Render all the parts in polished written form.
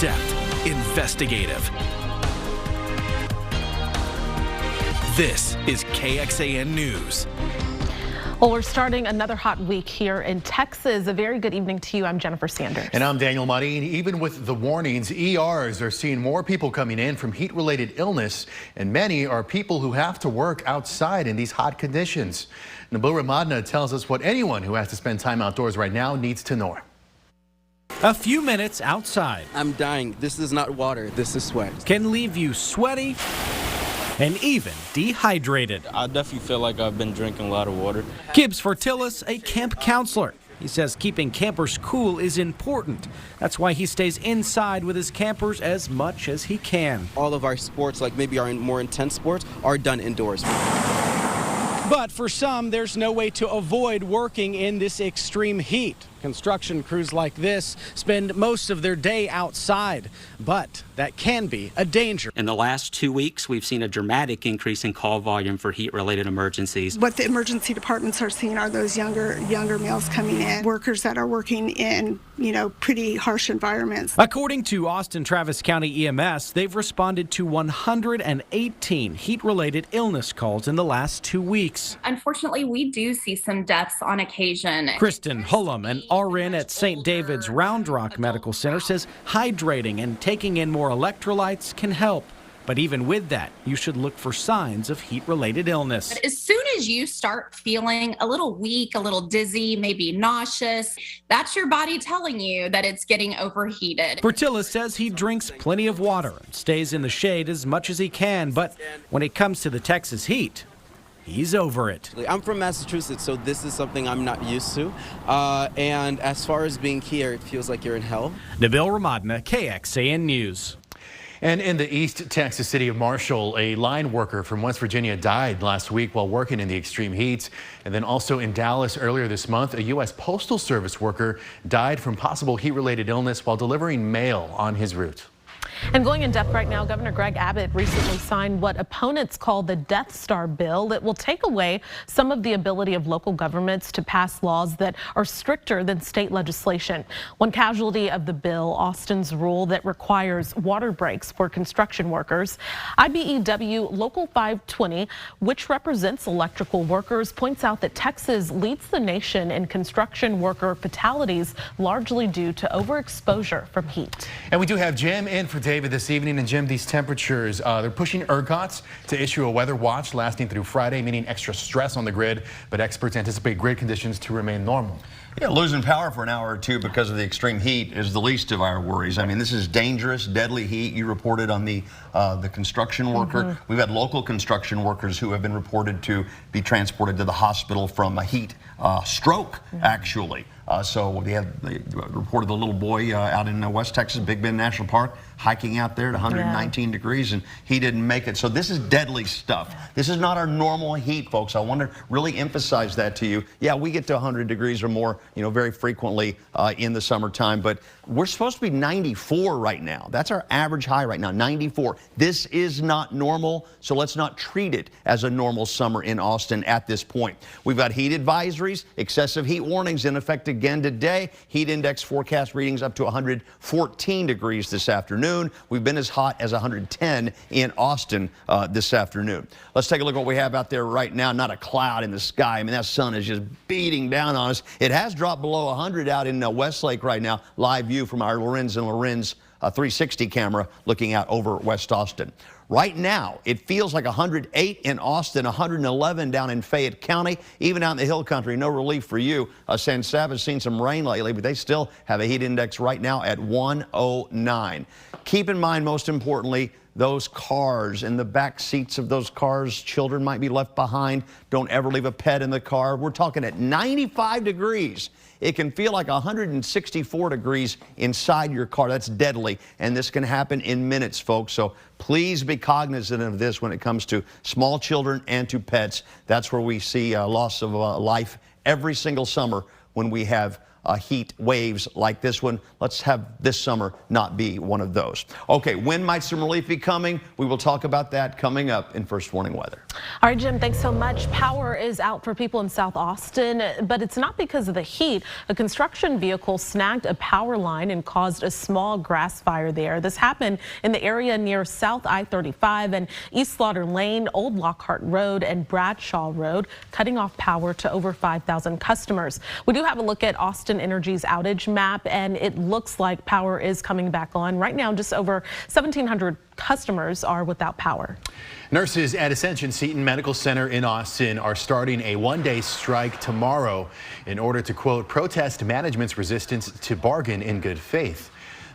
in-depth, investigative. This is KXAN News. Well, we're starting another hot week here in Texas. A very good evening to you. I'm Jennifer Sanders. And I'm Daniel Marin. Even with the warnings, ERs are seeing more people coming in from heat-related illness, and many are people who have to work outside in these hot conditions. Nabil Ramadna tells us what anyone who has to spend time outdoors right now needs to know. A few minutes outside. I'm dying. This is not water. This is sweat. Can leave you sweaty and even dehydrated. I definitely feel like I've been drinking a lot of water. Gibbs Fortillis, a camp counselor. He says keeping campers cool is important. That's why he stays inside with his campers as much as he can. All of our sports, like maybe our more intense sports, are done indoors. But for some, there's no way to avoid working in this extreme heat. Construction crews like this spend most of their day outside, but that can be a danger. In the last 2 weeks, we've seen a dramatic increase in call volume for heat-related emergencies. What the emergency departments are seeing are those younger males coming in, workers that are working in, pretty harsh environments. According to Austin Travis County EMS, they've responded to 118 heat-related illness calls in the last 2 weeks. Unfortunately, we do see some deaths on occasion. Kristen Hullum, an RN at St. David's Round Rock Medical Center, says hydrating and taking in more electrolytes can help. But even with that, you should look for signs of heat-related illness. As soon as you start feeling a little weak, a little dizzy, maybe nauseous, that's your body telling you that it's getting overheated. Portillo says he drinks plenty of water and stays in the shade as much as he can, but when it comes to the Texas heat, he's over it. I'm from Massachusetts, so this is something I'm not used to. And as far as being here, it feels like you're in hell. Nabil Ramadna, KXAN News. And in the East Texas city of Marshall, a line worker from West Virginia died last week while working in the extreme heat. And then also in Dallas earlier this month, a U.S. Postal Service worker died from possible heat-related illness while delivering mail on his route. And going in depth right now, Governor Greg Abbott recently signed what opponents call the Death Star bill. It will take away some of the ability of local governments to pass laws that are stricter than state legislation. One casualty of the bill, Austin's rule that requires water breaks for construction workers. IBEW Local 520, which represents electrical workers, points out that Texas leads the nation in construction worker fatalities, largely due to overexposure from heat. And we do have Jim in for David this evening. And Jim, these temperatures, they're pushing ERCOT to issue a weather watch lasting through Friday, meaning extra stress on the grid. But experts anticipate grid conditions to remain normal. Yeah, losing power for an hour or two because of the extreme heat is the least of our worries. I mean, this is dangerous, deadly heat. You reported on the construction worker. We've had local construction workers who have been reported to be transported to the hospital from a heat stroke, actually. So they reported the little boy out in West Texas, Big Bend National Park, hiking out there at 119 degrees, and he didn't make it. So this is deadly stuff. This is not our normal heat, folks. I want to really emphasize that to you. Yeah, we get to 100 degrees or more, very frequently in the summertime, but we're supposed to be 94 right now. That's our average high right now, 94. This is not normal, so let's not treat it as a normal summer in Austin at this point. We've got heat advisories, excessive heat warnings in effect again today. Heat index forecast readings up to 114 degrees this afternoon. We've been as hot as 110 in Austin this afternoon. Let's take a look at what we have out there right now. Not a cloud in the sky. I mean, that sun is just beating down on us. It has dropped below 100 out in Westlake right now. Live view from our Lorenz 360 camera looking out over West Austin. Right now, it feels like 108 in Austin, 111 down in Fayette County. Even out in the hill country, no relief for you. San Sab has seen some rain lately, but they still have a heat index right now at 109. Keep in mind, most importantly, those cars, in the back seats of those cars, children might be left behind. Don't ever leave a pet in the car. We're talking at 95 degrees. It can feel like 164 degrees inside your car. That's deadly, and this can happen in minutes, folks. So please be cognizant of this when it comes to small children and to pets. That's where we see loss of life every single summer when we have heat waves like this one. Let's have this summer not be one of those. Okay, when might some relief be coming? We will talk about that coming up in First Warning Weather. All right, Jim, thanks so much. Power is out for people in South Austin, but it's not because of the heat. A construction vehicle snagged a power line and caused a small grass fire there. This happened in the area near South I-35 and East Slaughter Lane, Old Lockhart Road and Bradshaw Road, cutting off power to over 5,000 customers. We do have a look at Austin Energy's outage map, and it looks like power is coming back on. Right now, just over 1,700 customers are without power. Nurses at Ascension Seton Medical Center in Austin are starting a one-day strike tomorrow in order to, quote, protest management's resistance to bargain in good faith.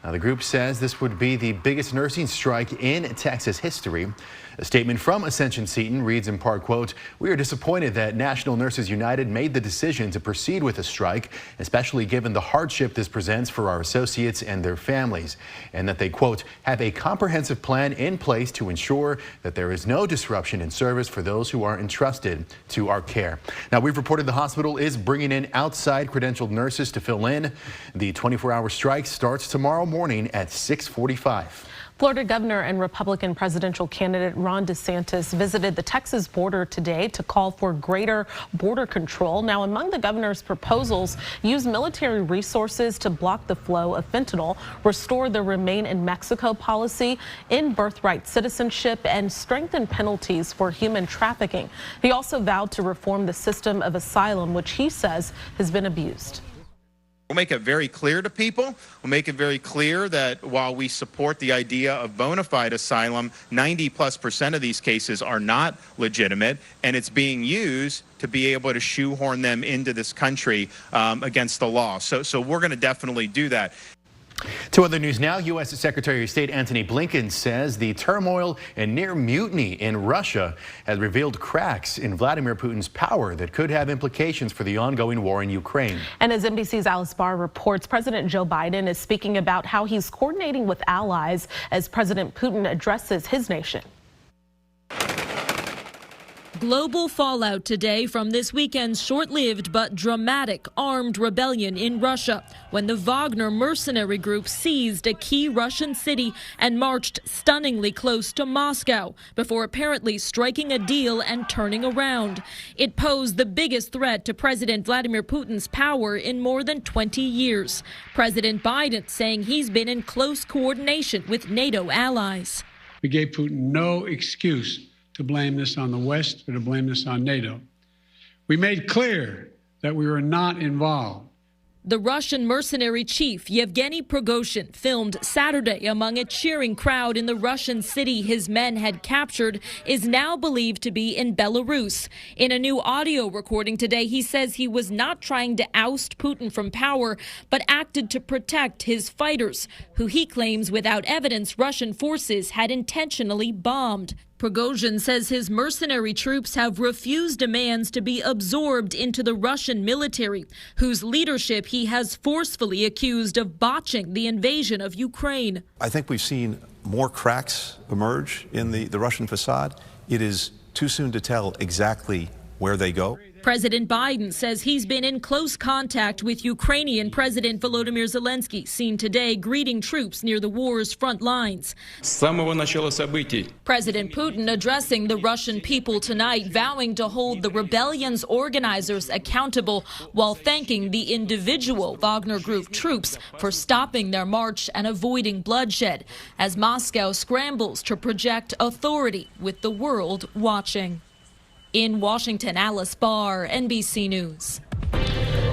Now, the group says this would be the biggest nursing strike in Texas history. A statement from Ascension Seton reads in part, quote, "We are disappointed that National Nurses United made the decision to proceed with a strike, especially given the hardship this presents for our associates and their families, and that they, quote, have a comprehensive plan in place to ensure that there is no disruption in service for those who are entrusted to our care." Now, we've reported the hospital is bringing in outside credentialed nurses to fill in. The 24-hour strike starts tomorrow morning at 6:45. Florida Governor and Republican presidential candidate Ron DeSantis visited the Texas border today to call for greater border control. Now, among the governor's proposals, use military resources to block the flow of fentanyl, restore the Remain in Mexico policy, end birthright citizenship, and strengthen penalties for human trafficking. He also vowed to reform the system of asylum, which he says has been abused. We'll make it very clear to people. We'll make it very clear that while we support the idea of bona fide asylum, 90+% of these cases are not legitimate, and it's being used to be able to shoehorn them into this country against the law. So we're going to definitely do that. To other news now, U.S. Secretary of State Antony Blinken says the turmoil and near mutiny in Russia has revealed cracks in Vladimir Putin's power that could have implications for the ongoing war in Ukraine. And as NBC's Alice Barr reports, President Joe Biden is speaking about how he's coordinating with allies as President Putin addresses his nation. Global fallout today from this weekend's short-lived but dramatic armed rebellion in Russia when the Wagner mercenary group seized a key Russian city and marched stunningly close to Moscow before apparently striking a deal and turning around. It posed the biggest threat to President Vladimir Putin's power in more than 20 years. President Biden saying he's been in close coordination with NATO allies. We gave Putin no excuse to blame this on the West or to blame this on NATO. We made clear that we were not involved. The Russian mercenary chief, Yevgeny Prigozhin, filmed Saturday among a cheering crowd in the Russian city his men had captured, is now believed to be in Belarus. In a new audio recording today, he says he was not trying to oust Putin from power, but acted to protect his fighters, who he claims without evidence Russian forces had intentionally bombed. Prigozhin says his mercenary troops have refused demands to be absorbed into the Russian military, whose leadership he has forcefully accused of botching the invasion of Ukraine. I think we've seen more cracks emerge in the Russian facade. It is too soon to tell exactly where they go. President Biden says he's been in close contact with Ukrainian President Volodymyr Zelensky, seen today greeting troops near the war's front lines. President Putin addressing the Russian people tonight, vowing to hold the rebellion's organizers accountable while thanking the individual Wagner Group troops for stopping their march and avoiding bloodshed, as Moscow scrambles to project authority with the world watching. In Washington, Alice Barr, NBC News.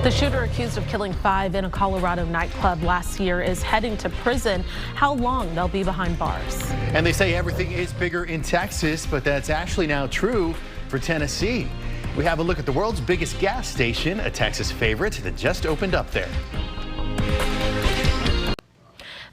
The shooter accused of killing 5 in a Colorado nightclub last year is heading to prison. How long they'll be behind bars? And they say everything is bigger in Texas, but that's actually now true for Tennessee. We have a look at the world's biggest gas station, a Texas favorite that just opened up there.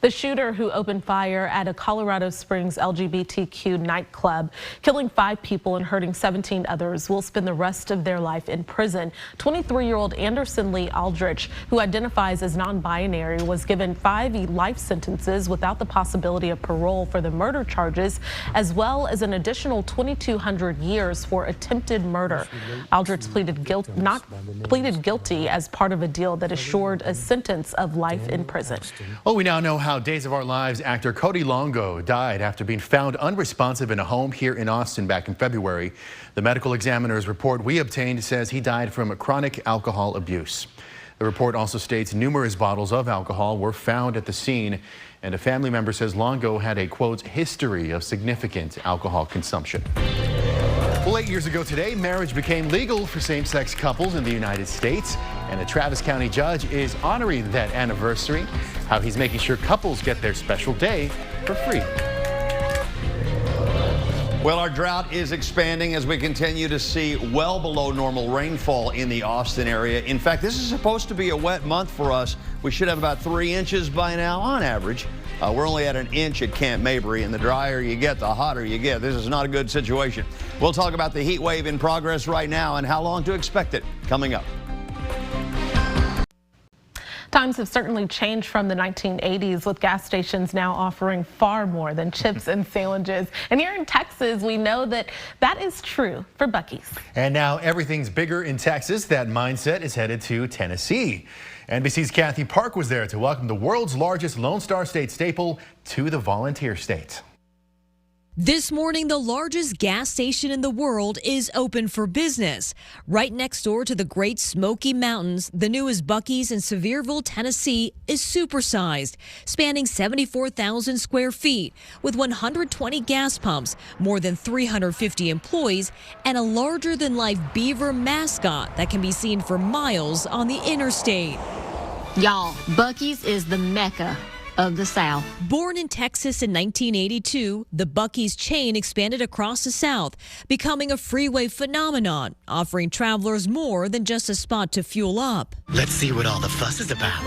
The shooter who opened fire at a Colorado Springs LGBTQ nightclub, killing 5 people and hurting 17 others, will spend the rest of their life in prison. 23-year-old Anderson Lee Aldrich, who identifies as non-binary, was given 5 life sentences without the possibility of parole for the murder charges, as well as an additional 2,200 years for attempted murder. Aldrich pleaded guilty as part of a deal that assured a sentence of life in prison. Well, we now know how Days of Our Lives actor Cody Longo died after being found unresponsive in a home here in Austin back in February. The medical examiner's report we obtained says he died from chronic alcohol abuse. The report also states numerous bottles of alcohol were found at the scene, and a family member says Longo had a, quote, history of significant alcohol consumption. Well, 8 years ago today, marriage became legal for same-sex couples in the United States, and a Travis County judge is honoring that anniversary, how he's making sure couples get their special day for free. Well, our drought is expanding as we continue to see well below normal rainfall in the Austin area. In fact, this is supposed to be a wet month for us. We should have about 3 inches by now on average. We're only at 1 inch at Camp Mabry, and the drier you get, the hotter you get. This is not a good situation. We'll talk about the heat wave in progress right now and how long to expect it coming up. Times have certainly changed from the 1980s, with gas stations now offering far more than chips and sandwiches. And here in Texas, we know that that is true for Buc-ee's. And now everything's bigger in Texas. That mindset is headed to Tennessee. NBC's Kathy Park was there to welcome the world's largest Lone Star State staple to the volunteer state. This morning, the largest gas station in the world is open for business. Right next door to the Great Smoky Mountains, the newest Buc-ee's in Sevierville, Tennessee, is supersized, spanning 74,000 square feet, with 120 gas pumps, more than 350 employees, and a larger-than-life beaver mascot that can be seen for miles on the interstate. Y'all, Buc-ee's is the mecca of the South. Born in Texas in 1982, the Buc-ee's chain expanded across the South, becoming a freeway phenomenon, offering travelers more than just a spot to fuel up. Let's see what all the fuss is about.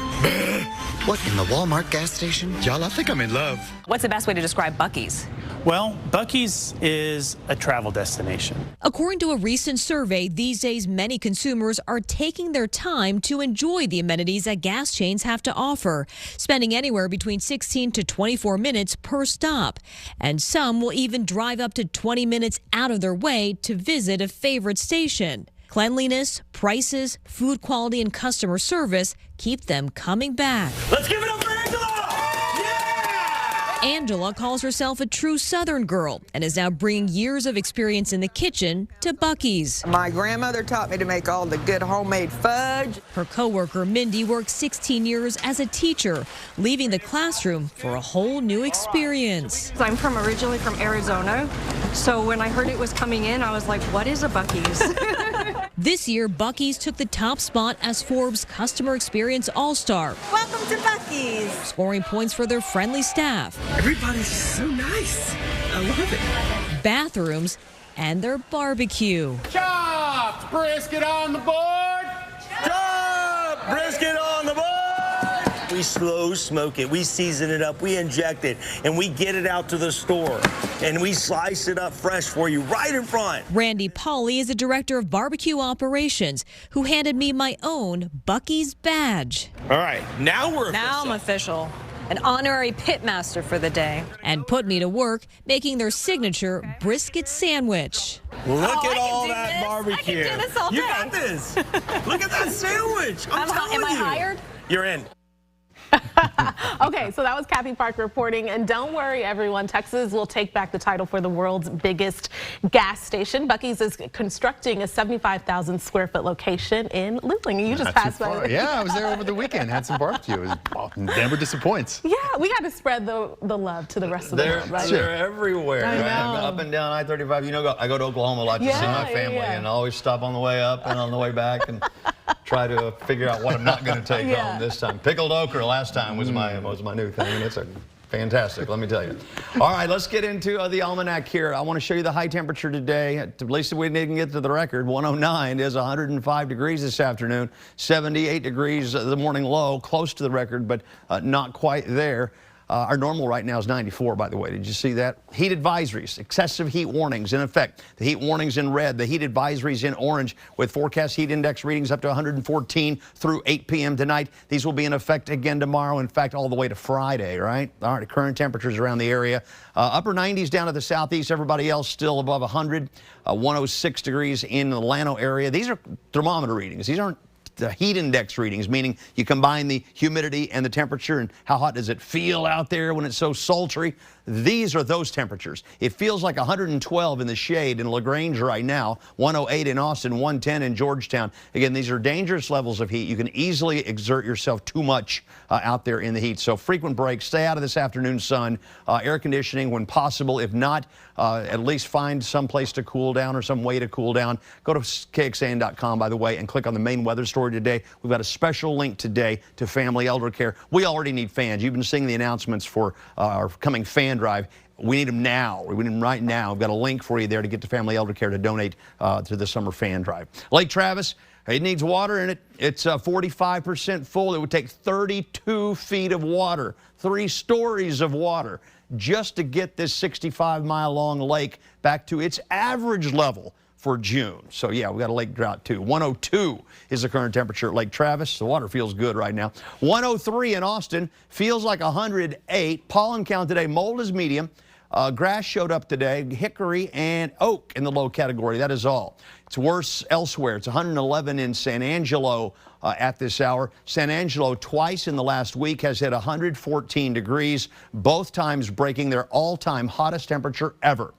What, in the Walmart gas station? Y'all, I think I'm in love. What's the best way to describe Buc-ee's? Well, Buc-ee's is a travel destination. According to a recent survey, these days many consumers are taking their time to enjoy the amenities that gas chains have to offer, spending anywhere between 16 to 24 minutes per stop. And some will even drive up to 20 minutes out of their way to visit a favorite station. Cleanliness, prices, food quality, and customer service keep them coming back. Let's give it up for Angela! Angela calls herself a true Southern girl and is now bringing years of experience in the kitchen to Buc-ee's. My grandmother taught me to make all the good homemade fudge. Her coworker Mindy worked 16 years as a teacher, leaving the classroom for a whole new experience. I'm originally from Arizona, so when I heard it was coming in, I was like, what is a Buc-ee's? This year, Buc-ee's took the top spot as Forbes Customer Experience All-Star. Welcome to Buc-ee's. Scoring points for their friendly staff. Everybody's so nice. I love it. Bathrooms and their barbecue. Chopped brisket on the board. Chopped brisket on the board. We slow smoke it, we season it up, we inject it, and we get it out to the store. And we slice it up fresh for you right in front. Randy Pauley is the director of barbecue operations, who handed me my own Buc-ee's badge. All right, now we're Now I'm official. An honorary pitmaster for the day. And put me to work making their signature brisket sandwich. Look at all that barbecue. I can do this all day. You got this. Look at that sandwich. I'm telling Am I you. hired? You're in. Okay, so that was Kathy Park reporting. And don't worry, everyone. Texas will take back the title for the world's biggest gas station. Buc-ee's is constructing a 75,000 square foot location in Luling. You just passed by. Yeah, I was there over the weekend. Had some barbecue. It never disappoints. Yeah, we got to spread the love to the rest of the world, right? They're everywhere. I know. Up and down I-35. You know, I go to Oklahoma a lot to see my family, and I always stop on the way up and on the way back and try to figure out what I'm not going to take home this time. Pickled okra last time was my new thing, and it's fantastic, let me tell you. All right, let's get into the almanac here. I want to show you the high temperature today. At least we didn't get to the record. 109 is 105 degrees this afternoon. 78 degrees the morning low, close to the record, but not quite there. Our normal right now is 94, by the way. Did you see that? Heat advisories, excessive heat warnings in effect. The heat warnings in red, the heat advisories in orange, with forecast heat index readings up to 114 through 8 p.m. tonight. These will be in effect again tomorrow, in fact, all the way to Friday, right? All right, current temperatures around the area. Upper 90s down to the southeast. Everybody else still above 100. 106 degrees in the Llano area. These are thermometer readings. These aren't the heat index readings, meaning you combine the humidity and the temperature and how hot does it feel out there when it's so sultry. These are those temperatures. It feels like 112 in the shade in LaGrange right now, 108 in Austin, 110 in Georgetown. Again, these are dangerous levels of heat. You can easily exert yourself too much out there in the heat. So frequent breaks, stay out of this afternoon sun, air conditioning when possible. If not, at least find some place to cool down or some way to cool down. Go to KXAN.com, by the way, and click on the main weather story today. We've got a special link today to family elder care. We already need fans. You've been seeing the announcements for our coming fan drive. We need them now. We need them right now. We've got a link for you there to get to Family Elder Care to donate to the summer fan drive. Lake Travis, it needs water in it. It's 45% full. It would take 32 feet of water, 3 stories of water, just to get this 65-mile-long lake back to its average level for June. So yeah, we got a lake drought too. 102 is the current temperature at Lake Travis. The water feels good right now. 103 in Austin, feels like 108. Pollen count today, mold is medium. Grass showed up today, hickory and oak in the low category. That is all. It's worse elsewhere. It's 111 in San Angelo at this hour. San Angelo twice in the last week has hit 114 degrees, both times breaking their all-time hottest temperature ever.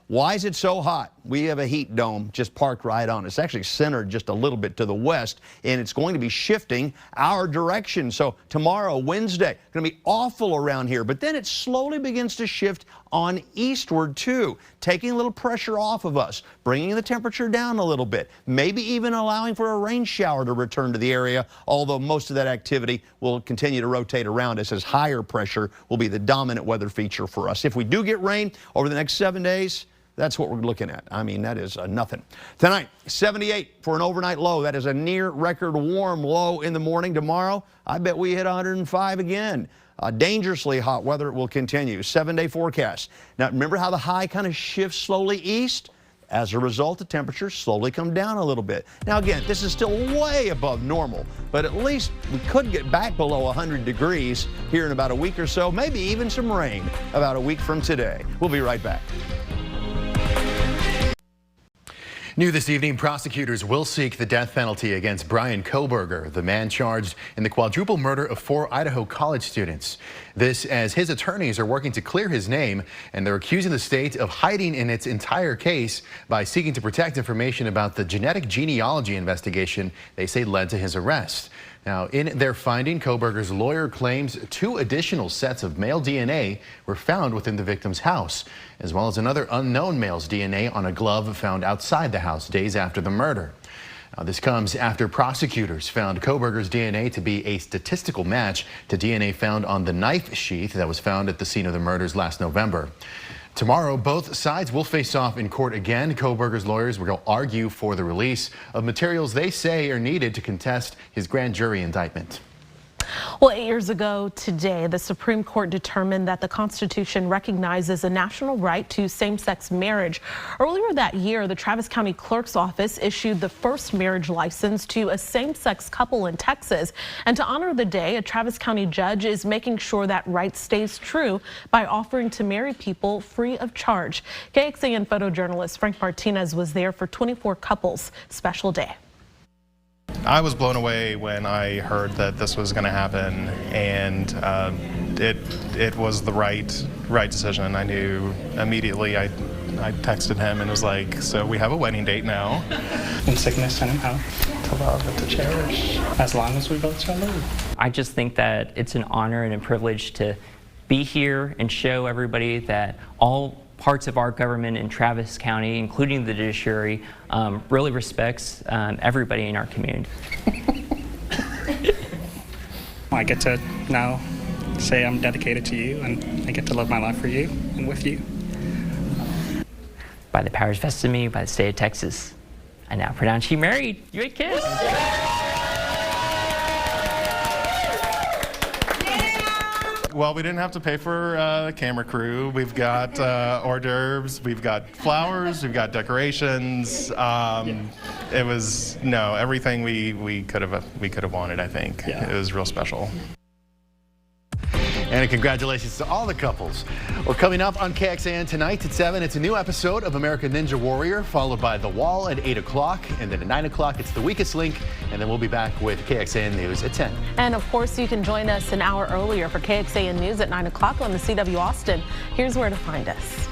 Why is it so hot? We have a heat dome just parked right on. It's actually centered just a little bit to the west, and it's going to be shifting our direction. So tomorrow, Wednesday, going to be awful around here, but then it slowly begins to shift on eastward too, taking a little pressure off of us, bringing the temperature down a little bit, maybe even allowing for a rain shower to return to the area, although most of that activity will continue to rotate around us as higher pressure will be the dominant weather feature for us. If we do get rain over the next 7 days, that's what we're looking at. I mean, that is nothing. Tonight, 78 for an overnight low. That is a near record warm low in the morning. Tomorrow, I bet we hit 105 again. Dangerously hot weather will continue. 7-day forecast. Now, remember how the high kind of shifts slowly east? As a result, the temperatures slowly come down a little bit. Now, again, this is still way above normal, but at least we could get back below 100 degrees here in about a week or so, maybe even some rain about a week from today. We'll be right back. New this evening, prosecutors will seek the death penalty against Brian Kohberger, the man charged in the quadruple murder of 4 Idaho college students. This as his attorneys are working to clear his name, and they're accusing the state of hiding in its entire case by seeking to protect information about the genetic genealogy investigation they say led to his arrest. Now, in their finding, Kohberger's lawyer claims 2 additional sets of male DNA were found within the victim's house, as well as another unknown male's DNA on a glove found outside the house days after the murder. Now, this comes after prosecutors found Kohberger's DNA to be a statistical match to DNA found on the knife sheath that was found at the scene of the murders last November. Tomorrow, both sides will face off in court again. Kohberger's lawyers will argue for the release of materials they say are needed to contest his grand jury indictment. Well, 8 years ago today, the Supreme Court determined that the Constitution recognizes a national right to same-sex marriage. Earlier that year, the Travis County Clerk's Office issued the first marriage license to a same-sex couple in Texas. And to honor the day, a Travis County judge is making sure that right stays true by offering to marry people free of charge. KXAN photojournalist Frank Martinez was there for 24 Couples Special Day. I was blown away when I heard that this was going to happen, and it was the right decision. I knew immediately. I texted him and was like, so we have a wedding date now. In sickness and in health, to love and to cherish, as long as we both shall live. I just think that it's an honor and a privilege to be here and show everybody that all parts of our government in Travis County, including the judiciary, really respects everybody in our community. I get to now say I'm dedicated to you, and I get to live my life for you and with you. By the powers vested in me by the state of Texas, I now pronounce you married. You a kiss? Well, we didn't have to pay for a camera crew. We've got hors d'oeuvres, we've got flowers, we've got decorations. It was everything we could have wanted. I think it was real special. And congratulations to all the couples. Well, coming up on KXAN tonight at 7, it's a new episode of American Ninja Warrior, followed by The Wall at 8 o'clock. And then at 9 o'clock, it's The Weakest Link. And then we'll be back with KXAN News at 10. And of course, you can join us an hour earlier for KXAN News at 9 o'clock on the CW Austin. Here's where to find us.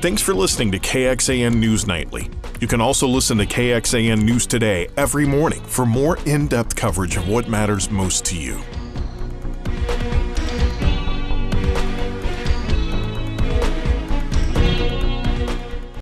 Thanks for listening to KXAN News Nightly. You can also listen to KXAN News Today every morning for more in-depth coverage of what matters most to you.